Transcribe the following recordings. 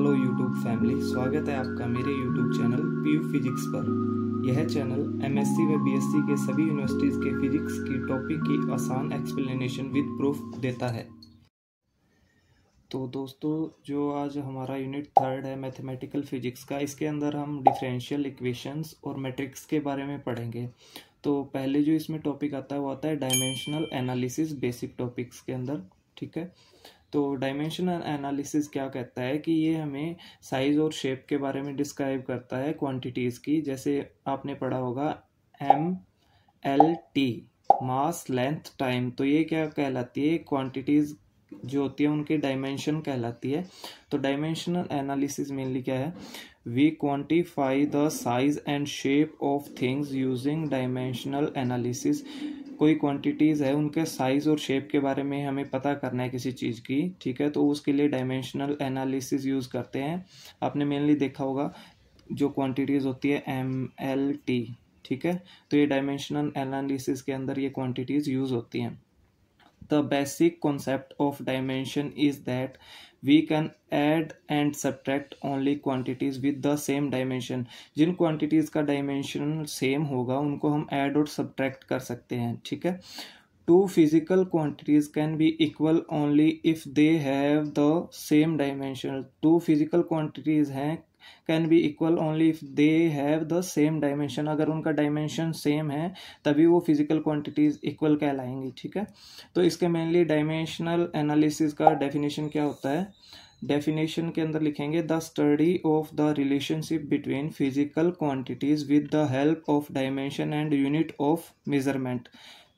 Hello YouTube family, स्वागत है आपका मेरे यूट्यूब चैनल पीयू फिजिक्स पर। यह चैनल एमएससी व बीएससी के सभी यूनिवर्सिटीज़ के फिजिक्स की टॉपिक की आसान एक्सप्लेनेशन विद प्रूफ देता है। तो दोस्तों, जो आज हमारा यूनिट 3 है मैथमेटिकल फिजिक्स का, इसके अंदर हम डिफरेंशियल इक्वेशंस और मैट्रिक्स के बारे में पढ़ेंगे। तो पहले जो इसमें टॉपिक आता है वो आता है डायमेंशनल एनालिसिस, बेसिक टॉपिक्स के अंदर। ठीक है, तो डायमेंशनल एनालिसिस क्या कहता है कि ये हमें साइज और शेप के बारे में डिस्क्राइब करता है क्वांटिटीज़ की। जैसे आपने पढ़ा होगा MLT, मास लेंथ टाइम, तो ये क्या कहलाती है, क्वांटिटीज़ जो होती है उनके डायमेंशन कहलाती है। तो डायमेंशनल एनालिसिस मेनली क्या है, we quantify the size and shape of things using dimensional analysis. कोई क्वांटिटीज़ है, उनके साइज़ और शेप के बारे में हमें पता करना है किसी चीज़ की। ठीक है, तो उसके लिए डायमेंशनल एनालिसिस यूज़ करते हैं। आपने मेनली देखा होगा जो क्वांटिटीज़ होती है MLT। ठीक है, तो ये डायमेंशनल एनालिसिस के अंदर ये क्वांटिटीज़ यूज़ होती हैं। The basic concept of dimension is that we can add and subtract only quantities with the same dimension। Jin quantities का dimension same होगा उनको हम add और subtract कर सकते हैं। ठीक है, two physical quantities can be equal only if they have the same dimension। two physical quantities हैं can be equal only if they have the same dimension. अगर उनका डायमेंशन सेम है तभी वो फिजिकल क्वांटिटीज इक्वल कहलाएंगी। ठीक है, तो इसके मेनली डायमेंशनल एनालिसिस का डेफिनेशन क्या होता है, डेफिनेशन के अंदर लिखेंगे the study of the relationship between physical quantities with the help of dimension and unit of measurement.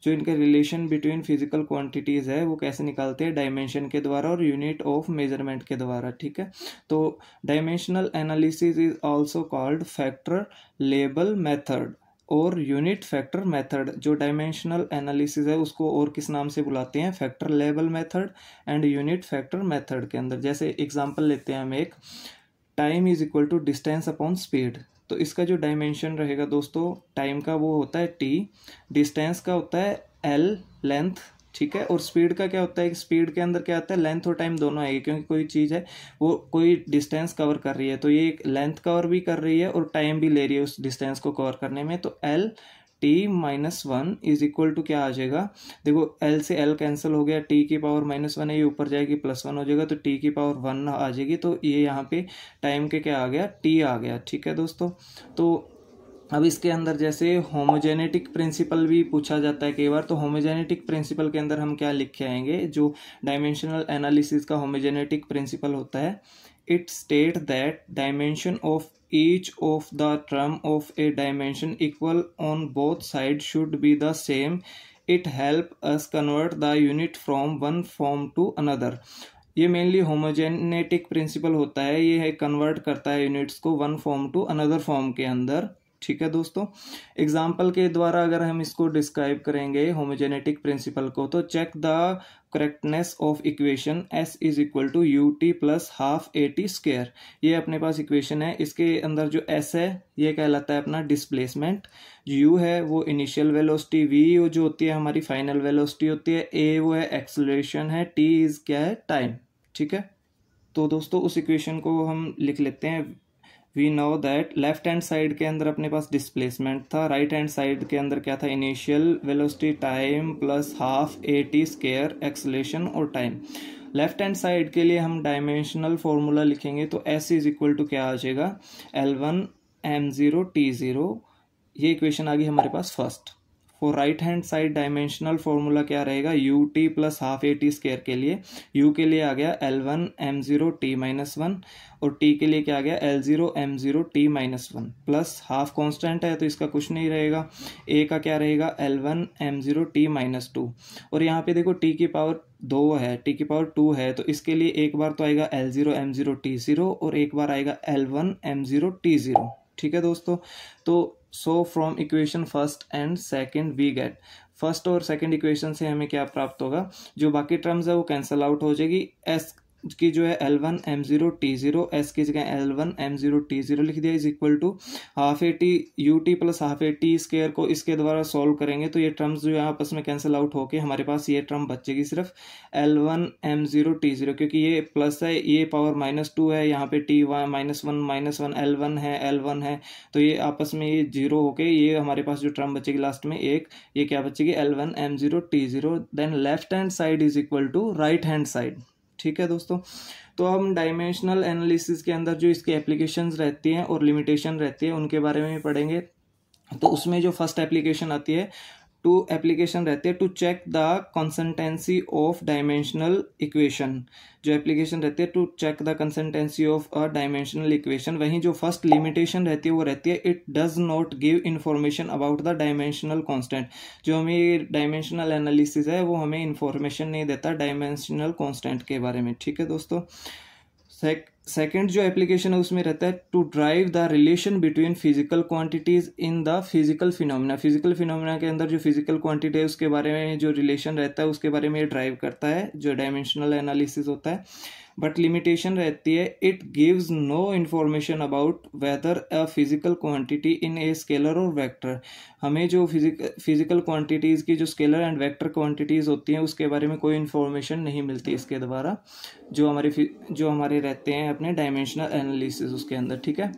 जो इनके रिलेशन बिटवीन फिजिकल क्वांटिटीज़ है वो कैसे निकालते हैं, डायमेंशन के द्वारा और यूनिट ऑफ मेजरमेंट के द्वारा। ठीक है, तो dimensional analysis is also called factor label method और यूनिट फैक्टर मेथड। जो डायमेंशनल एनालिसिस है उसको और किस नाम से बुलाते हैं, factor label method and unit factor method के अंदर। जैसे एग्जांपल लेते हैं हम एक, time is equal to distance upon speed. तो इसका जो डायमेंशन रहेगा दोस्तों टाइम का वो होता है T, डिस्टेंस का होता है L लेंथ। ठीक है, और स्पीड का क्या होता है, स्पीड के अंदर क्या आता है, लेंथ और टाइम दोनों आएगी, क्योंकि कोई चीज़ है वो कोई डिस्टेंस कवर कर रही है तो ये लेंथ कवर भी कर रही है और टाइम भी ले रही है उस डिस्टेंस को कवर करने में। तो T-1 इज इक्वल टू क्या आ जाएगा, देखो L से L कैंसिल हो गया, T की पावर -1 है, ये ऊपर जाएगी +1 हो जाएगा, तो T की पावर 1 आ जाएगी। तो ये यहाँ पे टाइम के क्या आ गया, T आ गया। ठीक है दोस्तों, तो अब इसके अंदर जैसे होमोजेनेटिक प्रिंसिपल भी पूछा जाता है कई बार, तो होमोजेनेटिक प्रिंसिपल के अंदर हम क्या लिख के आएंगे, जो डायमेंशनल एनालिसिस का होमोजेनेटिक प्रिंसिपल होता है, it state that dimension of each of the term of a dimension equal on both sides should be the same। it help us convert the unit from one form to another। ये mainly homogenetic principle होता है, ये है convert करता है units को one form to another form के अंदर। ठीक है दोस्तों, एग्जाम्पल के द्वारा अगर हम इसको डिस्क्राइब करेंगे होमोजेनेटिक प्रिंसिपल को, तो check the correctness of equation S is equal to UT plus half AT square. ये अपने पास इक्वेशन है, इसके अंदर जो S है ये कहलाता है अपना डिस्प्लेसमेंट, U है वो इनिशियल वेलोसिटी, V जो होती है हमारी फाइनल वेलोसिटी होती है, A वो है एक्सेलरेशन है, T इज क्या है, टाइम। ठीक है, तो दोस्तों उस इक्वेशन को हम लिख लेते हैं। We know that left hand side के अंदर अपने पास डिस्प्लेसमेंट था, राइट हैंड साइड के अंदर क्या था, initial velocity time plus half AT square acceleration और टाइम। लेफ्ट हैंड साइड के लिए हम डायमेंशनल फॉर्मूला लिखेंगे, तो S इज इक्वल टू क्या आ जाएगा, L1 M0 T0। ये इक्वेशन आ गई हमारे पास first. For right hand side dimensional formula क्या रहेगा, UT plus half AT square के लिए, U के लिए आ गया L1 M0 T-1 और T के लिए क्या आ गया, L0 M0 T-1 plus half constant है तो इसका कुछ नहीं रहेगा, A का क्या रहेगा, L1 M0 T-2। और यहाँ पे देखो T की पावर 2 है, T की पावर 2 है, तो इसके लिए एक बार तो आएगा L0 M0 T0 और एक बार आएगा L1 M0 T0। ठीक है दोस्तों, तो so from equation first and second we get, first और सेकंड इक्वेशन से हमें क्या प्राप्त होगा, जो बाकी टर्म्स है वो कैंसिल आउट हो जाएगी, एस की जो है L1 M0 T0, S की जगह L1 M0 T0 लिख दिया, is equal to half a t u t plus half a t square को इसके द्वारा सॉल्व करेंगे तो ये टर्म्स जो है आपस में कैंसिल आउट होके हमारे पास ये टर्म बचेगी सिर्फ L1 M0 T0, क्योंकि ये प्लस है, ये पावर -2 है, यहाँ पे T -1 L1 है, L1 है, तो ये आपस में ये जीरो होके ये हमारे पास जो टर्म बचेगी लास्ट में एक, ये क्या बचेगी L1 M0 T0। Then left hand side is equal to right hand side. ठीक है दोस्तों, तो हम डायमेंशनल एनालिसिस के अंदर जो इसकी एप्लीकेशंस रहती हैं और लिमिटेशन रहती है उनके बारे में पढ़ेंगे। तो उसमें जो फर्स्ट एप्लीकेशन आती है, एप्लीकेशन रहती है to check the consistency of dimensional equation. जो एप्लीकेशन रहती है to check the consistency of a dimensional equation. वहीं जो फर्स्ट लिमिटेशन रहती है वो रहती है it does not give information about the dimensional constant. जो हमें डायमेंशनल एनालिसिस है वो हमें इंफॉर्मेशन नहीं देता डायमेंशनल कांस्टेंट के बारे में। ठीक है दोस्तों, सेकेंड जो एप्लीकेशन है उसमें रहता है to drive the relation between physical quantities in the physical phenomena. Physical phenomena के अंदर जो फिजिकल क्वांटिटी है उसके बारे में जो रिलेशन रहता है उसके बारे में ये ड्राइव करता है जो डायमेंशनल एनालिसिस होता है। बट लिमिटेशन रहती है it gives no information about whether a physical quantity in a scalar और वेक्टर। हमें जो फिजिकल क्वांटिटीज़ की जो स्केलर एंड वेक्टर क्वांटिटीज़ होती हैं उसके बारे में कोई इन्फॉर्मेशन नहीं मिलती इसके द्वारा जो हमारे रहते हैं अपने डायमेंशनल एनालिसिस उसके अंदर। ठीक है,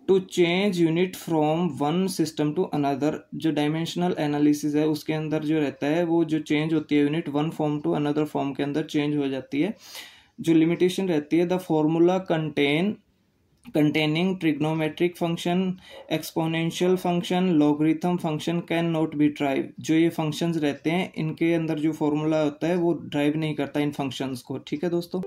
to change unit from one system to another. जो डायमेंशनल एनालिसिस है उसके अंदर जो रहता है वो जो चेंज होती है unit one form to another form के अंदर चेंज हो जाती है। जो लिमिटेशन रहती है the formula containing trigonometric function, exponential function, logarithm function can not be derived। जो ये फंक्शंस रहते हैं इनके अंदर जो फॉर्मूला होता है वो ड्राइव नहीं करता इन फंक्शंस को। ठीक है दोस्तों।